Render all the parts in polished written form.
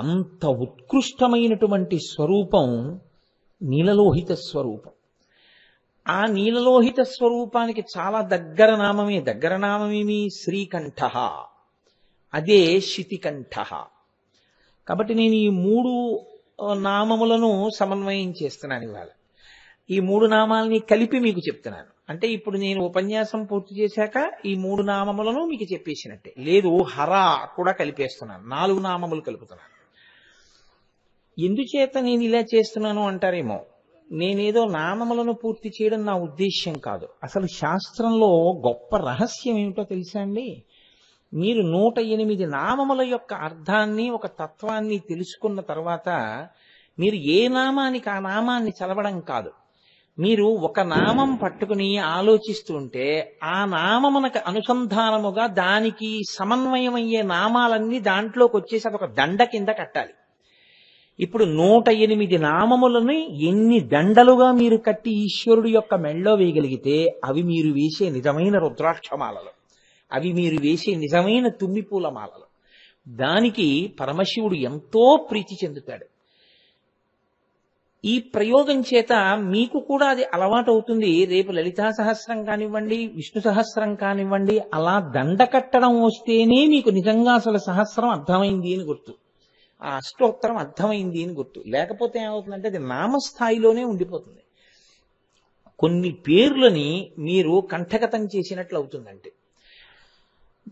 అంత ఉత్కృష్టమైనటువంటి స్వరూపం నీలలోహిత స్వరూపం. ఆ నీలలోహిత స్వరూపానికి చాలా దగ్గర నామమేమి శ్రీకంఠ, అదే శితికంఠ. కాబట్టి నేను ఈ మూడు నామములను సమన్వయం చేస్తున్నాను ఇవాళ. ఈ మూడు నామాలని కలిపి మీకు చెప్తున్నాను. అంటే ఇప్పుడు నేను ఉపన్యాసం పూర్తి చేశాక ఈ మూడు నామములను మీకు చెప్పేసినట్టే. లేదు, హర కూడా కలిపేస్తున్నాను, 4 నామములు కలుపుతున్నాను. ఎందుచేత నేను ఇలా చేస్తున్నాను అంటారేమో. నేనేదో నామములను పూర్తి చేయడం నా ఉద్దేశ్యం కాదు. అసలు శాస్త్రంలో గొప్ప రహస్యం ఏమిటో తెలుసా అండి? మీరు 108 నామముల యొక్క అర్థాన్ని, ఒక తత్వాన్ని తెలుసుకున్న తర్వాత మీరు ఏ నామానికి ఆ నామాన్ని చదవడం కాదు. మీరు ఒక నామం పట్టుకుని ఆలోచిస్తుంటే ఆ నామమునకు అనుసంధానముగా దానికి సమన్వయమయ్యే నామాలన్నీ దాంట్లోకి వచ్చేసి అదొక దండ కింద కట్టాలి. ఇప్పుడు 108 నామములను ఎన్ని దండలుగా మీరు కట్టి ఈశ్వరుడు యొక్క మెళ్ళో వేయగలిగితే అవి మీరు వేసే నిజమైన రుద్రాక్షమాలలు, అవి మీరు వేసే నిజమైన తుమ్మిపూల మాలలు. దానికి పరమశివుడు ఎంతో ప్రీతి చెందుతాడు. ఈ ప్రయోగం చేత మీకు కూడా అది అలవాటు అవుతుంది. రేపు లలితా సహస్రం కానివ్వండి, విష్ణు సహస్రం కానివ్వండి, అలా దండ కట్టడం వస్తేనే మీకు నిజంగా అసలు సహస్రం అర్థమైంది అని గుర్తు, ఆ అష్టోత్తరం అర్థమైంది అని గుర్తు. లేకపోతే ఏమవుతుందంటే అది నామస్థాయిలోనే ఉండిపోతుంది. కొన్ని పేర్లని మీరు కంఠగతం చేసినట్లు అవుతుందంటే.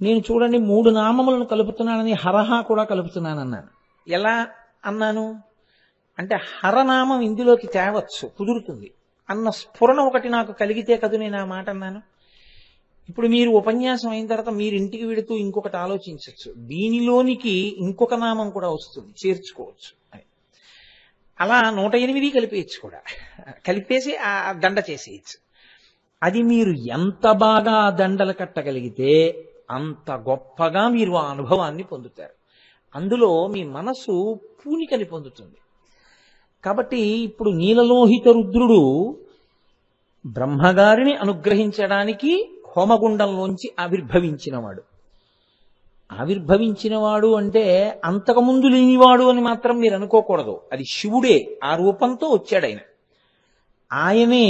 నేను చూడండి 3 నామములను కలుపుతున్నానని హరహ కూడా కలుపుతున్నానన్నాను. ఎలా అన్నాను అంటే హరనామం ఇందులోకి తేవచ్చు, కుదురుతుంది అన్న స్ఫురణ ఒకటి నాకు కలిగితే కదూ నేను ఆ మాట అన్నాను. ఇప్పుడు మీరు ఉపన్యాసం అయిన తర్వాత మీరు ఇంటికి వెళుతూ ఇంకొకటి ఆలోచించవచ్చు, దీనిలోనికి ఇంకొక నామం కూడా వస్తుంది, చేర్చుకోవచ్చు అని. అలా 108 కలిపేయచ్చు కూడా, కలిపేసి ఆ దండ చేసేయచ్చు. అది మీరు ఎంత బాగా దండలు కట్టగలిగితే అంత గొప్పగా మీరు ఆ అనుభవాన్ని పొందుతారు. అందులో మీ మనసు పూనికని పొందుతుంది. కాబట్టి ఇప్పుడు నీలలోహిత రుద్రుడు బ్రహ్మగారిని అనుగ్రహించడానికి హోమగుండంలోంచి ఆవిర్భవించినవాడు. ఆవిర్భవించినవాడు అంటే అంతకుముందు లేనివాడు అని మాత్రం మీరు అనుకోకూడదు. అది శివుడే ఆ రూపంతో వచ్చాడు. ఆయనే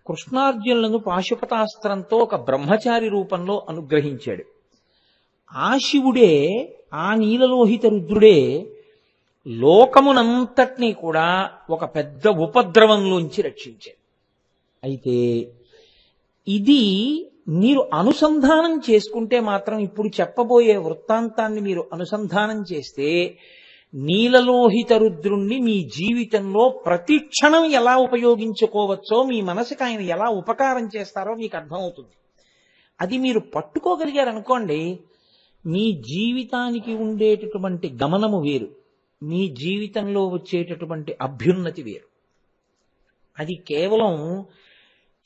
కృష్ణార్జునులను పాశుపతాస్త్రంతో ఒక బ్రహ్మచారి రూపంలో అనుగ్రహించాడు. ఆ శివుడే, ఆ నీలలోహిత రుద్రుడే లోకమునంతటినీ కూడా ఒక పెద్ద ఉపద్రవంలోంచి రక్షించాడు. అయితే ఇది మీరు అనుసంధానం చేసుకుంటే మాత్రం, ఇప్పుడు చెప్పబోయే వృత్తాంతాన్ని మీరు అనుసంధానం చేస్తే నీలలోహిత రుద్రుణ్ణి మీ జీవితంలో ప్రతి క్షణం ఎలా ఉపయోగించుకోవచ్చో, మీ మనసుకు ఆయన ఎలా ఉపకారం చేస్తారో మీకు అర్థమవుతుంది. అది మీరు పట్టుకోగలిగారనుకోండి, మీ జీవితానికి ఉండేటటువంటి గమనము వేరు, మీ జీవితంలో వచ్చేటటువంటి అభ్యున్నతి వేరు. అది కేవలం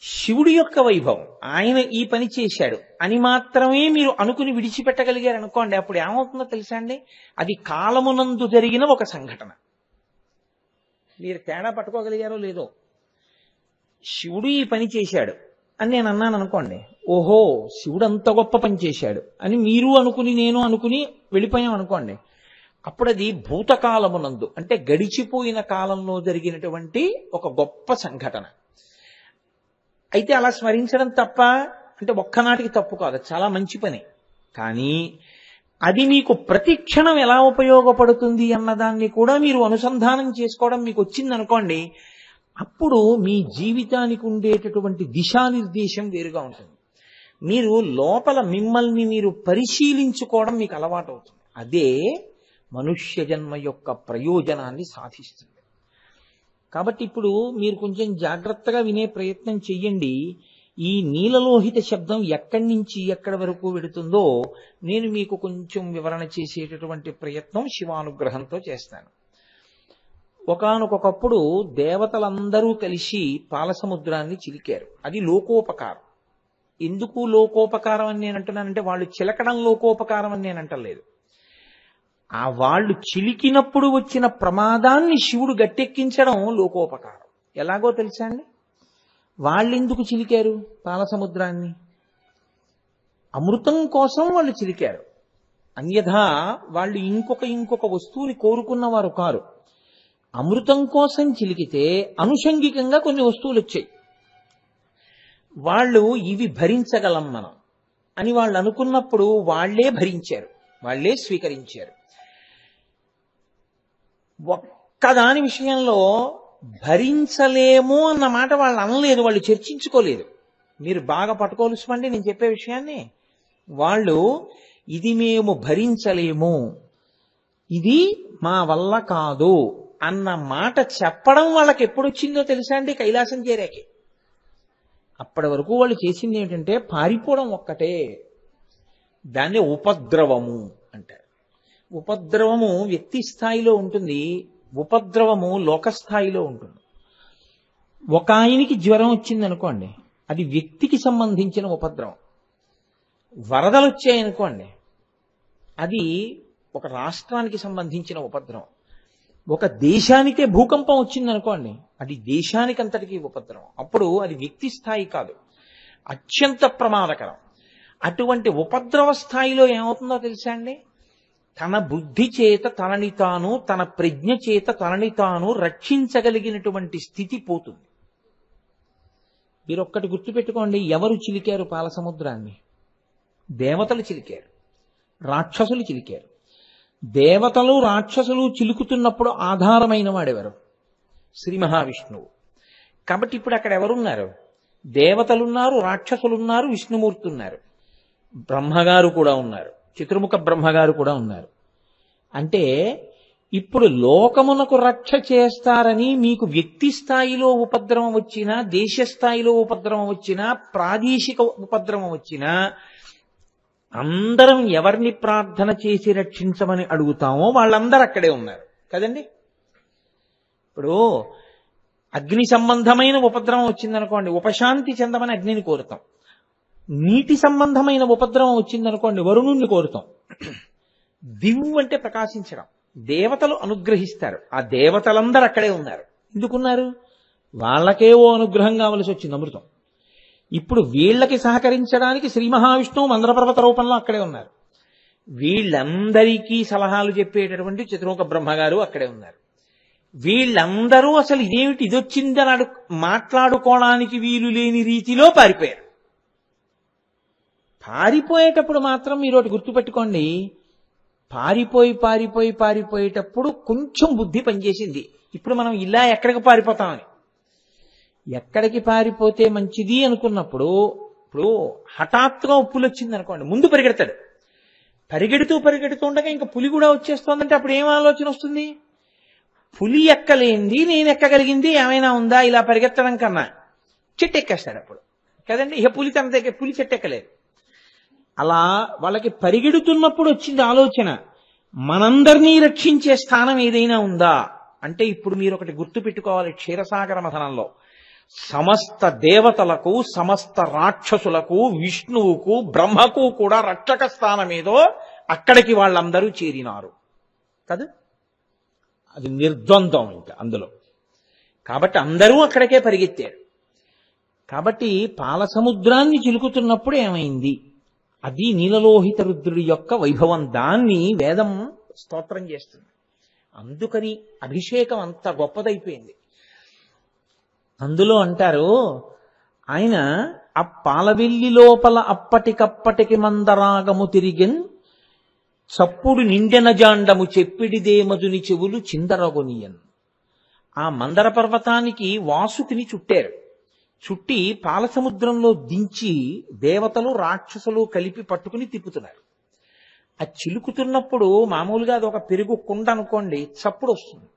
శివుడి యొక్క వైభవం, ఆయన ఈ పని చేశాడు అని మాత్రమే మీరు అనుకుని విడిచిపెట్టగలిగారు అనుకోండి, అప్పుడు ఏమవుతుందో తెలుసా అండి? అది కాలమునందు జరిగిన ఒక సంఘటన. మీరు తేడా పట్టుకోగలిగారో లేదో. శివుడు ఈ పని చేశాడు అని నేను అన్నాను అనుకోండి, ఓహో శివుడు అంత గొప్ప పని చేశాడు అని మీరు అనుకుని నేను అనుకుని వెళ్ళిపోయాం అనుకోండి, అప్పుడు అది భూతకాలమునందు అంటే గడిచిపోయిన కాలంలో జరిగినటువంటి ఒక గొప్ప సంఘటన. అయితే అలా స్మరించడం తప్ప అంటే ఒక్కనాటికి తప్పు కాదు, చాలా మంచి పని. కానీ అది మీకు ప్రతి క్షణం ఎలా ఉపయోగపడుతుంది అన్నదాన్ని కూడా మీరు అనుసంధానం చేసుకోవడం మీకు వచ్చిందనుకోండి, అప్పుడు మీ జీవితానికి ఉండేటటువంటి దిశానిర్దేశం వేరుగా ఉంటుంది. మీరు లోపల మిమ్మల్ని మీరు పరిశీలించుకోవడం మీకు అలవాటు అవుతుంది. అదే మనుష్య జన్మ యొక్క ప్రయోజనాన్ని సాధిస్తుంది. కాబట్టి ఇప్పుడు మీరు కొంచెం జాగ్రత్తగా వినే ప్రయత్నం చెయ్యండి. ఈ నీలలోహిత శబ్దం ఎక్కడి నుంచి ఎక్కడి వరకు వెడుతుందో నేను మీకు కొంచెం వివరణ చేసేటటువంటి ప్రయత్నం శివానుగ్రహంతో చేస్తాను. ఒకానొకప్పుడు దేవతలందరూ కలిసి పాలసముద్రాన్ని చిలికారు. అది లోకోపకారం. ఎందుకు లోకోపకారం అని నేను అంటున్నానంటే, వాళ్ళు చిలకడం లోకోపకారం అని నేను అంటలేదు. ఆ వాళ్ళు చిలికినప్పుడు వచ్చిన ప్రమాదాన్ని శివుడు గట్టెక్కించడం లోకోపకారం. ఎలాగో తెలుసా అండి? వాళ్ళెందుకు చిలికారు పాలసముద్రాన్ని? అమృతం కోసం వాళ్ళు చిలికారు. అన్యథా వాళ్ళు ఇంకొక వస్తువుని కోరుకున్నవారు కారు. అమృతం కోసం చిలికితే అనుషంగికంగా కొన్ని వస్తువులు వచ్చాయి. వాళ్ళు ఇవి భరించగలం మనం అని వాళ్ళు అనుకున్నప్పుడు వాళ్లే భరించారు, వాళ్లే స్వీకరించారు. ఒక్కదాని విషయంలో భరించలేము అన్న మాట వాళ్ళు అనలేదు, వాళ్ళు చర్చించుకోలేదు. మీరు బాగా పట్టుకోలుసుకోండి నేను చెప్పే విషయాన్ని. వాళ్ళు ఇది మేము భరించలేము, ఇది మా వల్ల కాదు అన్న మాట చెప్పడం వాళ్ళకి ఎప్పుడు వచ్చిందో తెలుసా అండి? కైలాసం చేరాకే. అప్పటి వరకు వాళ్ళు చేసింది ఏమిటంటే పారిపోవడం ఒక్కటే. దాన్ని ఉపద్రవము అంటారు. ఉపద్రవము వ్యక్తి స్థాయిలో ఉంటుంది, ఉపద్రవము లోకస్థాయిలో ఉంటుంది. ఒక ఆయనకి జ్వరం వచ్చింది అనుకోండి, అది వ్యక్తికి సంబంధించిన ఉపద్రవం. వరదలు వచ్చాయనుకోండి, అది ఒక రాష్ట్రానికి సంబంధించిన ఉపద్రవం. ఒక దేశానికే భూకంపం వచ్చిందనుకోండి, అది దేశానికంతటికీ ఉపద్రవం. అప్పుడు అది వ్యక్తి స్థాయి కాదు, అత్యంత ప్రమాదకరం. అటువంటి ఉపద్రవ స్థాయిలో ఏమవుతుందో తెలుసా అండి? తన బుద్ధి చేత తనని తాను, తన ప్రజ్ఞ చేత తనని తాను రక్షించగలిగినటువంటి స్థితి పోతుంది. మీరు ఒక్కటి గుర్తుపెట్టుకోండి, ఎవరు చిలికారు పాల సముద్రాన్ని? దేవతలు చిలికారు, రాక్షసులు చిలికారు. దేవతలు రాక్షసులు చిలుకుతున్నప్పుడు ఆధారమైన వాడెవరు? శ్రీ మహావిష్ణువు. కాబట్టి ఇప్పుడు అక్కడ ఎవరున్నారు? దేవతలున్నారు, రాక్షసులున్నారు, విష్ణుమూర్తి ఉన్నారు, బ్రహ్మగారు కూడా ఉన్నారు, చతుర్ముఖ బ్రహ్మగారు కూడా ఉన్నారు. అంటే ఇప్పుడు లోకమునకు రక్ష చేస్తారని మీకు వ్యక్తి స్థాయిలో ఉపద్రవం వచ్చినా, దేశ స్థాయిలో ఉపద్రవం వచ్చినా, ప్రాదేశిక ఉపద్రవం వచ్చినా, అందరం ఎవరిని ప్రార్థన చేసి రక్షించమని అడుగుతామో వాళ్ళందరూ అక్కడే ఉన్నారు కదండి. ఇప్పుడు అగ్ని సంబంధమైన ఉపద్రవం వచ్చిందనుకోండి, ఉపశాంతి చెందమని అగ్నిని కోరుతాం. నీటి సంబంధమైన ఉపద్రవం వచ్చిందనుకోండి, వరుణుణ్ణి కోరుతాం. దివ్వు అంటే ప్రకాశించడం, దేవతలు అనుగ్రహిస్తారు. ఆ దేవతలందరూ అక్కడే ఉన్నారు. ఎందుకున్నారు? వాళ్ళకే ఓ అనుగ్రహం కావలసి వచ్చింది, అమృతం. ఇప్పుడు వీళ్ళకి సహకరించడానికి శ్రీ మహావిష్ణువు మందరపర్వత రూపంలో అక్కడే ఉన్నారు. వీళ్ళందరికీ సలహాలు చెప్పేటటువంటి చతుర్ముఖ బ్రహ్మగారు అక్కడే ఉన్నారు. వీళ్ళందరూ అసలు ఇదేమిటి ఇదొచ్చిందని మాట్లాడుకోవడానికి వీలు లేని రీతిలో పారిపోయారు. పారిపోయేటప్పుడు మాత్రం మీరు ఒకటి గుర్తుపెట్టుకోండి, పారిపోయేటప్పుడు కొంచెం బుద్ధి పనిచేసింది. ఇప్పుడు మనం ఇలా ఎక్కడికి పారిపోతామని, ఎక్కడికి పారిపోతే మంచిది అనుకున్నప్పుడు, ఇప్పుడు హఠాత్తుగా పులి వచ్చింది అనుకోండి, ముందు పరిగెడతాడు. పరిగెడుతూ ఉండగా ఇంకా పులి కూడా వచ్చేస్తోందంటే అప్పుడు ఏం ఆలోచన వస్తుంది? పులి ఎక్కలేంది నేను ఎక్కగలిగింది ఏమైనా ఉందా? ఇలా పరిగెత్తడం కన్నా చెట్టు ఎక్కేస్తాడు అప్పుడు కదండి. ఇక పులి తన దగ్గర, పులి చెట్టు ఎక్కలేదు. అలా వాళ్ళకి పరిగెడుతున్నప్పుడు వచ్చింది ఆలోచన, మనందరినీ రక్షించే స్థానం ఏదైనా ఉందా అంటే ఇప్పుడు మీరు ఒకటి గుర్తు పెట్టుకోవాలి. క్షీరసాగర మథనంలో సమస్త దేవతలకు, సమస్త రాక్షసులకు, విష్ణువుకు, బ్రహ్మకు కూడా రక్షక స్థానం ఏదో అక్కడికి వాళ్ళందరూ చేరినారు కదా. అది నిర్ద్వంద్వం ఇంకా అందులో. కాబట్టి అందరూ అక్కడికే పరిగెత్తారు. కాబట్టి పాలసముద్రాన్ని చిలుకుతున్నప్పుడు ఏమైంది? అది నీలలోహిత రుద్రుడి యొక్క వైభవం. దాన్ని వేదం స్తోత్రం చేస్తుంది. అందుకని అభిషేకం అంత గొప్పదైపోయింది. అందులో అంటారు ఆయన, ఆ పాలవెల్లి లోపల అప్పటికప్పటికి మందరాగము తిరిగెన్, చప్పుడు నిండెన జాండము చెప్పిడిదే మధుని చెవులు చిందరగొనియన్. ఆ మందర పర్వతానికి వాసుకిని చుట్టారు. చుట్టి పాలసముద్రంలో దించి దేవతలు రాక్షసులు కలిపి పట్టుకుని తిప్పుతున్నారు. ఆ చిలుకుతున్నప్పుడు మామూలుగా అది ఒక పెరుగు కుండ అనుకోండి, చప్పుడు వస్తుంది.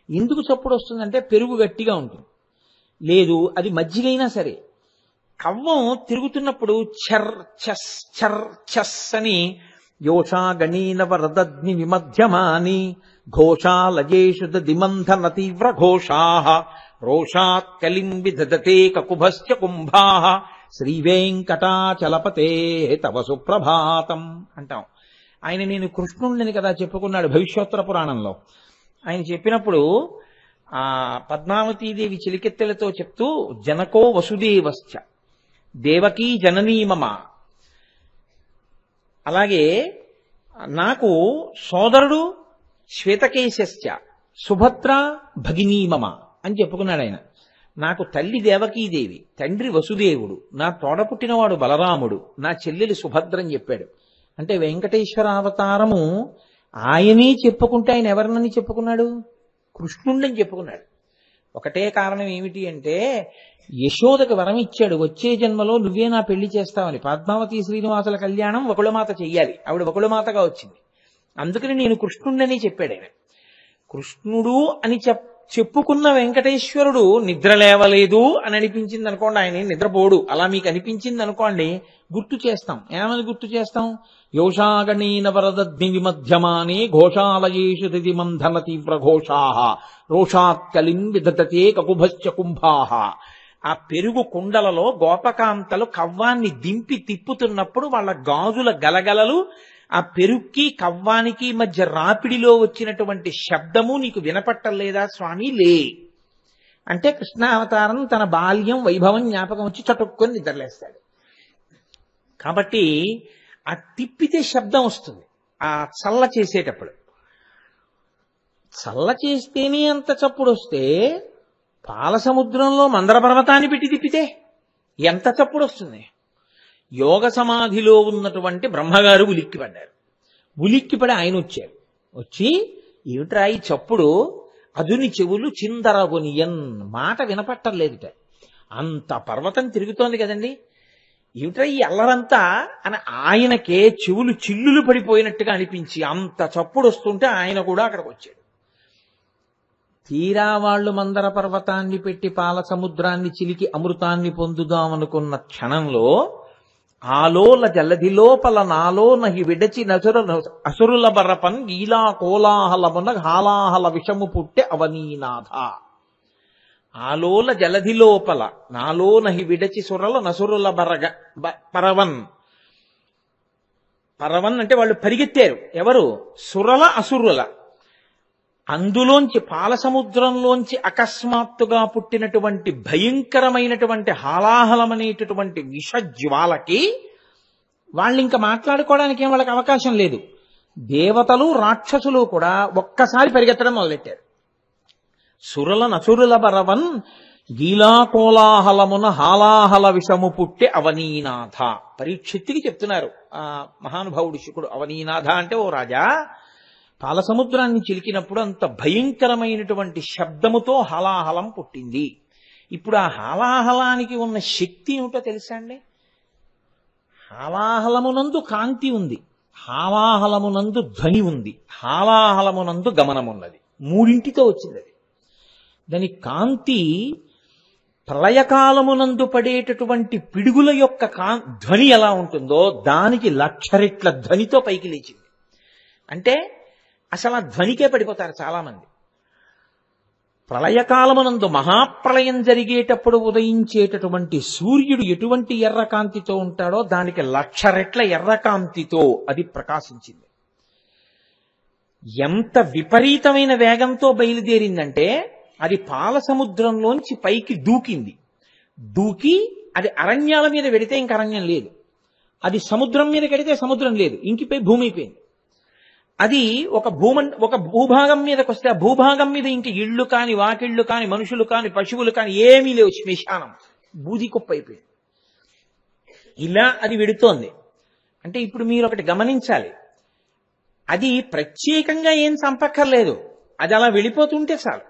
ఎందుకు చప్పుడు వస్తుందంటే పెరుగు గట్టిగా ఉంటుంది. లేదు అది మజ్జిగైనా సరే, కవ్వం తిరుగుతున్నప్పుడు ఛర్ ఛస్ ఛర్ ఛస్ అని యోషా గణీన వరదగ్ని విమధ్యమాని ఘోషాలయేషు దిమంధన తీవ్ర ఘోషా రోషాత్ కలిం విదధతే కకుభశ్చ కుంభా శ్రీవేంకటాచలపతే తవ సుప్రభాతం అంటాం. ఆయన నేను కృష్ణుడిని కదా చెప్పుకున్నాడు భవిష్యోత్తర పురాణంలో. ఆయన చెప్పినప్పుడు ఆ పద్మావతీదేవి చిలికెత్తెలతో చెప్తూ, జనకో వసుదేవశ్చ దేవకీ జననీ మమ, అలాగే నాకు సోదరుడు శ్వేతకేశశ్చ సుభద్ర భగినీ మమ అని చెప్పుకున్నాడు ఆయన. నాకు తల్లి దేవకీదేవి, తండ్రి వసుదేవుడు, నా తోడ పుట్టినవాడు బలరాముడు, నా చెల్లెలు సుభద్ర అని చెప్పాడు. అంటే వెంకటేశ్వర అవతారము ఆయనే చెప్పుకుంటే ఆయన ఎవరినని చెప్పుకున్నాడు? కృష్ణుండని చెప్పుకున్నాడు. ఒకటే కారణం ఏమిటి అంటే యశోదకు వరం ఇచ్చాడు, వచ్చే జన్మలో నువ్వే నా పెళ్లి చేస్తావని. పద్మావతి శ్రీనివాసుల కళ్యాణం వకుళమాత చెయ్యాలి, ఆవిడ వకుళమాతగా వచ్చింది. అందుకని నేను కృష్ణుండని చెప్పాడు ఆయన. కృష్ణుడు అని చెప్పుకున్న వెంకటేశ్వరుడు నిద్ర లేవలేదు అని అనిపించింది అనుకోండి, ఆయన నిద్రపోడు, అలా మీకు అనిపించింది అనుకోండి, గుర్తు చేస్తాం. ఏమని గుర్తు చేస్తాం? యోషాగణీన వరదగ్ని విమధ్యమానే ఘోషాలయేషు మంధన తీవ్ర ఘోషాః రోషాత్ కలిం విదతతే కకుభశ్చ కుంభాః. ఆ పెరుగు కుండలలో గోపకాంతలు కవ్వాన్ని దింపి తిప్పుతున్నప్పుడు వాళ్ళ గాజుల గలగలలు, ఆ పెరుక్కి కవ్వానికి మధ్య రాపిడిలో వచ్చినటువంటి శబ్దము నీకు వినపట్టలేదా స్వామి? లే అంటే కృష్ణావతారం తన బాల్యం వైభవం జ్ఞాపకం వచ్చి చటుక్కొని నిద్రలేస్తాడు. కాబట్టి ఆ తిప్పితే శబ్దం వస్తుంది. ఆ చల్ల చేసేటప్పుడు చల్ల చేస్తేనే అంత చప్పుడు వస్తే, పాల సముద్రంలో మందర పర్వతాన్ని పెట్టి తిప్పితే ఎంత చప్పుడు వస్తుంది? యోగ సమాధిలో ఉన్నటువంటి బ్రహ్మగారు ఉలిక్కిపడ్డారు. ఉలిక్కిపడి ఆయన వచ్చారు. వచ్చి ఏమిట్రా ఈ చప్పుడు, అదుని చెవులు చిందరగొనియన్, మాట వినపట్టలేదుట. అంత పర్వతం తిరుగుతోంది కదండి, ఏమిట్రా ఈ అల్లరంతా అని ఆయనకే చెవులు చిల్లులు పడిపోయినట్టుగా అనిపించి అంత చప్పుడు వస్తుంటే ఆయన కూడా అక్కడికి వచ్చాడు. తీరా వాళ్ళు మందర పర్వతాన్ని పెట్టి పాల సముద్రాన్ని చిలికి అమృతాన్ని పొందుదామనుకున్న క్షణంలో ఆలోల జలధి లోపల నాలో నహి విడచి అసురుల బరపన్ గీలా కోలాహలమున హాలాహల విషము పుట్టె అవనీనాథ. ఆలోల జలధి లోపల నాలో నహి విడచి సురల నసురుల పరవన్. పరవన్ అంటే వాళ్ళు పరిగెత్తారు. ఎవరు? సురల అసురుల. అందులోంచి పాల సముద్రంలోంచి అకస్మాత్తుగా పుట్టినటువంటి భయంకరమైనటువంటి హాలాహలమనేటటువంటి విషజ్వాలకి వాళ్ళు ఇంకా మాట్లాడుకోవడానికి ఏం వాళ్ళకి అవకాశం లేదు. దేవతలు రాక్షసులు కూడా ఒక్కసారి పరిగెత్తడం మొదలెట్టారు. సురల నసురుల బరవన్ గీలా కోలాహలమున హాలాహల విషము పుట్టె అవనీనాథ. పరీక్షిత్తుకి చెప్తున్నారు ఆ మహానుభావుడు శుకుడు. అవనీనాథ అంటే ఓ రాజా, పాల సముద్రాన్ని చిలికినప్పుడు అంత భయంకరమైనటువంటి శబ్దముతో హలాహలం పుట్టింది. ఇప్పుడు ఆ హాలాహలానికి ఉన్న శక్తి ఏమిటో తెలుసా అండి? హాలాహలమునందు కాంతి ఉంది, హాలాహలమునందు ధ్వని ఉంది, హాలాహలమునందు గమనమున్నది. మూడింటితో వచ్చింది అది. దాని కాంతి ప్రళయకాలమునందు పడేటటువంటి పిడుగుల యొక్క ధ్వని ఎలా ఉంటుందో దానికి 1,00,000 రెట్ల ధ్వనితో పైకి లేచింది. అంటే అసలు ఆ ధ్వనికే పడిపోతారు చాలా మంది. ప్రళయకాలమునందు మహాప్రళయం జరిగేటప్పుడు ఉదయించేటటువంటి సూర్యుడు ఎటువంటి ఎర్రకాంతితో ఉంటాడో దానికి 1,00,000 రెట్ల ఎర్రకాంతితో అది ప్రకాశించింది. ఎంత విపరీతమైన వేగంతో బయలుదేరిందంటే అది పాల సముద్రంలోంచి పైకి దూకింది. దూకి అది అరణ్యాల మీద వెడితే ఇంక అరణ్యం లేదు, అది సముద్రం మీద కడితే సముద్రం లేదు, ఇంకిపోయి భూమి అయిపోయింది. అది ఒక భూభాగం మీదకి వస్తే ఆ భూభాగం మీద ఇంక ఇళ్ళు కాని, వాకిళ్ళు కాని, మనుషులు కాని, పశువులు కాని ఏమీ లేవు, శ్మశానం, బూది కుప్ప అయిపోయింది. ఇలా అది వెడుతోంది. అంటే ఇప్పుడు మీరు ఒకటి గమనించాలి, అది ప్రత్యేకంగా ఏం చంపక్కర్లేదు, అది అలా వెళ్ళిపోతుంటే చాలు.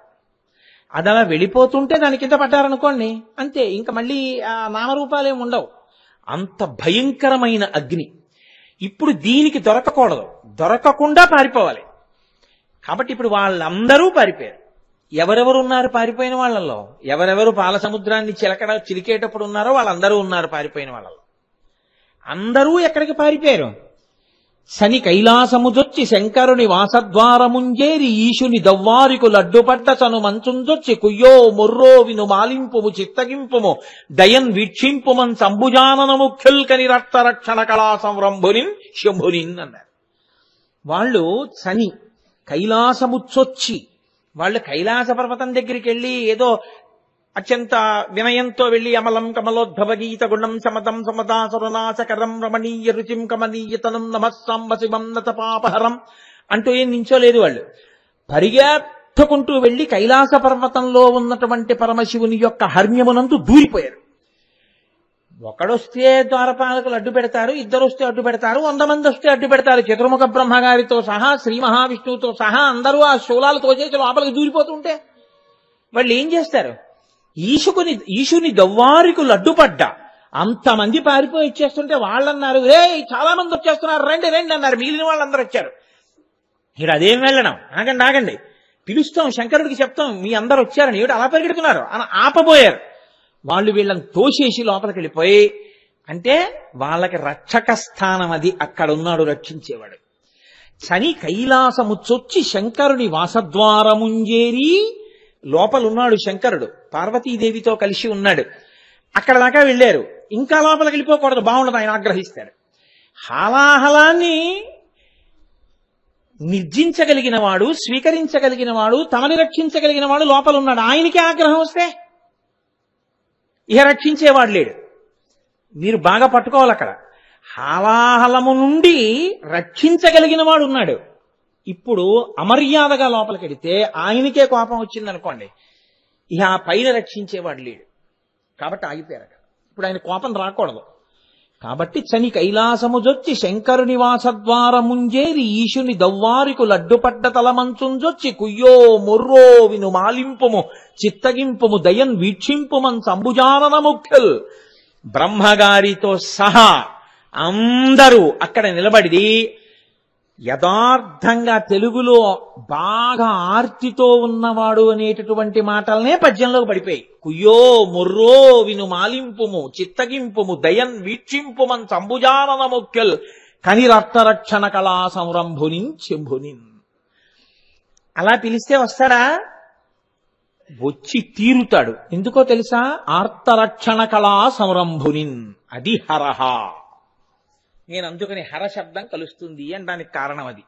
అది అలా వెళ్ళిపోతుంటే దాని కింద పడ్డారనుకోండి అంతే, ఇంకా మళ్ళీ ఆ నామరూపాలేం ఉండవు. అంత భయంకరమైన అగ్ని. ఇప్పుడు దీనికి దొరకకూడదు, దొరకకుండా పారిపోవాలి. కాబట్టి ఇప్పుడు వాళ్ళందరూ పారిపోయారు. ఎవరెవరు ఉన్నారు పారిపోయిన వాళ్ళల్లో? ఎవరెవరు పాల సముద్రాన్ని చిలికేటప్పుడు ఉన్నారో వాళ్ళందరూ ఉన్నారు పారిపోయిన వాళ్ళలో. అందరూ ఎక్కడికి పారిపోయారు? శని కైలాసముజొచ్చి శంకరుని వాసద్వారముంజేరి ఈశుని దవ్వారికు లడ్డుపడ్డ చను మంచుంజొచ్చి కుయ్యో మొర్రో విను మాలింపుము చిత్తగింపుము దయన్ వీక్షింపుమన్ సంభుజానన ముఖ్యుల్కని రక్త రక్షణ కళా సంరంభునిన్ శంభునిన్ అన్నారు. వాళ్ళు శని కైలాసముచ్చొచ్చి, వాళ్ళు కైలాస పర్వతం దగ్గరికి వెళ్ళి ఏదో అత్యంత వినయంతో వెళ్లి అమలం కమలోద్భవ గీత గుణం సమతం సమదాసురనాశకరం రమణీయ రుచిం కమనీయతనం నమస్సాంబ శివం నతపాపహరం అంటూ ఏం నించోలేదు వాళ్ళు. పరిగెత్తుకుంటూ వెళ్లి కైలాస పర్వతంలో ఉన్నటువంటి పరమశివుని యొక్క హర్మ్యమునందు దూరిపోయారు. ఒకడొస్తే ద్వారపాలకులు అడ్డు పెడతారు, ఇద్దరు వస్తే అడ్డు పెడతారు, 100 మంది వస్తే అడ్డు పెడతారు. చతుర్ముఖ బ్రహ్మగారితో సహా శ్రీ మహావిష్ణువుతో సహా అందరూ ఆ శూలాలు తోచేసి లోపలికి దూరిపోతుంటే వాళ్ళు ఏం చేస్తారు? ఈశుని దవ్వారికులు అడ్డుపడ్డా అంతమంది పారిపోయి వచ్చేస్తుంటే వాళ్ళన్నారు, చాలా మంది వచ్చేస్తున్నారు, రండి రండి అన్నారు. మిగిలిన వాళ్ళందరూ వచ్చారు. ఇక్కడ అదేం వెళ్ళడం, ఆగండి ఆగండి, పిలుస్తాం, శంకరుడికి చెప్తాం, మీ అందరు వచ్చారని. ఏమిటి అలా పరిగెడుతున్నారు అని ఆపబోయారు. వాళ్ళు వీళ్ళని తోసేసి లోపలికి వెళ్ళిపోయి, అంటే వాళ్ళకి రక్షక స్థానం అది, అక్కడ ఉన్నాడు రక్షించేవాడు. శని కైలాసము చొచ్చి శంకరుని వాసద్వారముంజేరి, లోపలున్నాడు శంకరుడు, పార్వతీదేవితో కలిసి ఉన్నాడు. అక్కడ దాకా వెళ్ళారు. ఇంకా లోపలికి వెళ్ళిపోకూడదు, బాగుండదు, ఆయన ఆగ్రహిస్తాడు. హాలాహలాన్ని నిర్జించగలిగిన వాడు, స్వీకరించగలిగిన వాడు, తమని రక్షించగలిగిన వాడు లోపల ఉన్నాడు. ఆయనకి ఆగ్రహం వస్తే ఇహ రక్షించేవాడు లేడు. మీరు బాగా పట్టుకోవాలి. అక్కడ హాలాహలము నుండి రక్షించగలిగిన వాడు ఉన్నాడు. ఇప్పుడు అమర్యాదగా లోపలికి వెడితే ఆయనకే కోపం వచ్చిందనుకోండి, ఇహ ఆ పైన రక్షించేవాడు లేడు. కాబట్టి ఆగిపోయారు అక్కడ. ఇప్పుడు ఆయన కోపం రాకూడదు. కాబట్టి శని కైలాసము జొచ్చి శంకరుని వాసద్వారముంజేరి, ఈశుని దవ్వారికు లడ్డుపడ్డ తలమంచుంజొచ్చి, కుయ్యో మొర్రో విను మాలింపుము చిత్తగింపుము దయన్ వీక్షింపుమన్ సంభుజానన ముఖ్యుల్. బ్రహ్మగారితో సహా అందరూ అక్కడ నిలబడి యథార్థంగా తెలుగులో బాగా ఆర్తితో ఉన్నవాడు అనేటటువంటి మాటలనే పద్యంలోకి పడిపోయి, కుయ్యో మొర్రో విను మాలింపుము చిత్తగింపుము దయన్ వీక్షింపుమన్ సంభుజానన ముఖ్యుల్ కనిరర్థరక్షణ కళా సంరంభునిన్ చెంభునిన్. అలా పిలిస్తే వస్తాడా? వచ్చి తీరుతాడు. ఎందుకో తెలుసా? ఆర్తరక్షణ కళా సంరంభునిన్, అది హరహ. నేను అందుకని హర శబ్దం కలుస్తుంది అనడానికి కారణం అది.